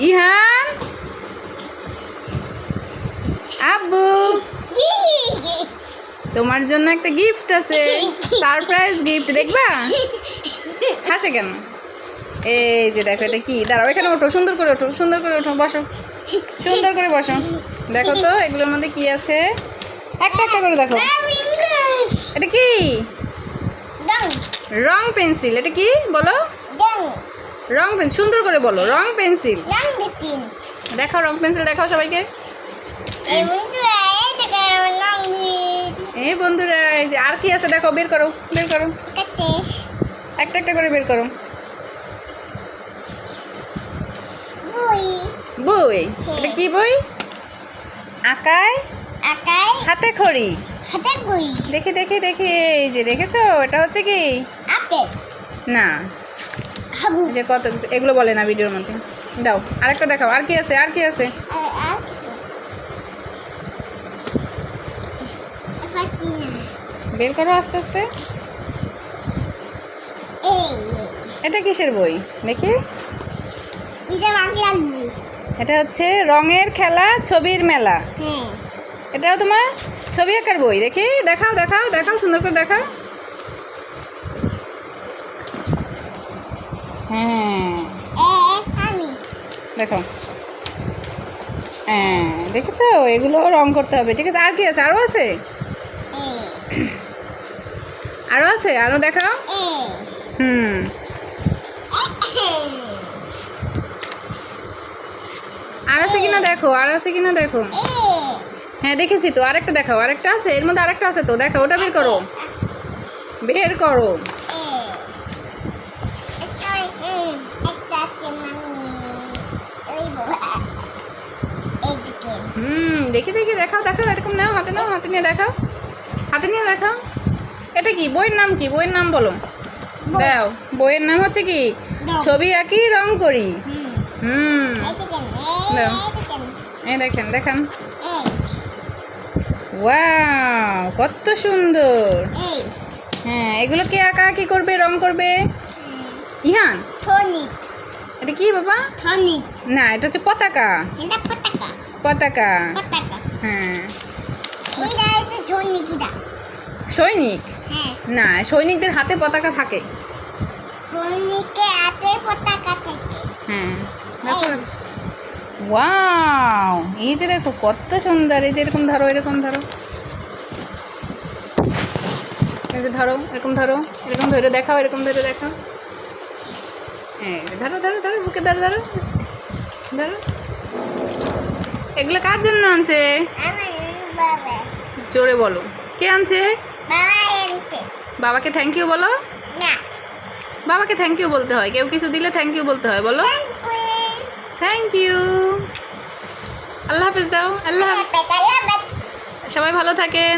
ইহান আব্বু তোমার জন্য একটা গিফট আছে, সারপ্রাইজ গিফট। দেখবা হাসে কেন? এই যে দেখো, এটা কি? দাঁড়াও, এখানে ওঠো, সুন্দর করে ওঠো, সুন্দর করে ওঠো, বসো, সুন্দর করে বসো। দেখো তো এগুলোর মধ্যে কি আছে, একটা একটা করে দেখো। এটা কি? রং পেন্সিল। এটা কি বলো? রং পেন্সিল। সুন্দর করে বলো, রং পেন্সিল। দেখাও রং পেন্সিল, দেখাও সবাইকে। এই বন্ধুরা, এই যে আর কি আছে দেখো, বের করো, বের করো, একটা একটা করে বের করো। বই। এটা কি বই? আকায় হাতে খড়ি। দেখি দেখি দেখি, এই যে দেখেছো, এটা হচ্ছে কি? না, যে কত এগুলো বলে না ভিডিওর মধ্যে। দাও আরেকটা দেখাও, আর কি আছে, আর কি আছে? বের করো আস্তে আস্তে। এটা কিসের বই দেখি? এটা হচ্ছে রঙের খেলা, ছবির মেলা। এটাও তোমার ছবি আঁকার বই। দেখি, দেখাও দেখাও দেখাও, সুন্দর করে দেখাও। হ্যাঁ দেখো, হ্যাঁ দেখেছো, এগুলো রং করতে হবে। ঠিক আছে, আর কি আছে? আরও আছে, আরও আছে, আরও দেখাও। আর আছে কিনা দেখো, আর আছে কিনা দেখো। হ্যাঁ দেখেছি তো, আরেকটা দেখাও, আরেকটা আছে এর মধ্যে, আরেকটা আছে তো, দেখো ওটা বের করো, বের করো। দেখি দেখি, দেখাও দেখাও, এরকম নাও, হাতে নাও, হাতে নিয়ে দেখাও, হাতে নিয়ে দেখাও। এটা কি? বইয়ের নাম কি? বইয়ের নাম বলো। দাও, বইয়ের নাম হচ্ছে কি? ছবি আঁকি, রং করি। দাও, এই দেখেন দেখেন, ওয়াও কত সুন্দর। হ্যাঁ, এগুলো কে আঁকা আঁকি করবে, রং করবে? ইহান। এটা কি বাবা? না, এটা হচ্ছে পতাকা। পতাকা, হ্যাঁ। সৈনিক? না, সৈনিকদের হাতে পতাকা থাকে। হ্যাঁ দেখো, ওয়াও, এই যে দেখো কত সুন্দর। এই যে এরকম ধরো, এরকম ধরো, এই যে ধরো, এরকম ধরো, এরকম ধরে দেখাও, এরকম ধরে দেখাও। হ্যাঁ ধরো ধরো ধরো, বুকে ধরো ধরো ধরো। এগুলো কার জন্য আনছে? জোরে বলো, কে আনছে? বাবাকে থ্যাংক ইউ বলো। বাবাকে থ্যাংক ইউ বলতে হয়, কেউ কিছু দিলে থ্যাংক ইউ বলতে হয়, বলো থ্যাংক ইউ। আল্লাহ হাফেজ দাও। আল্লাহ হাফেজ, সবাই ভালো থাকেন।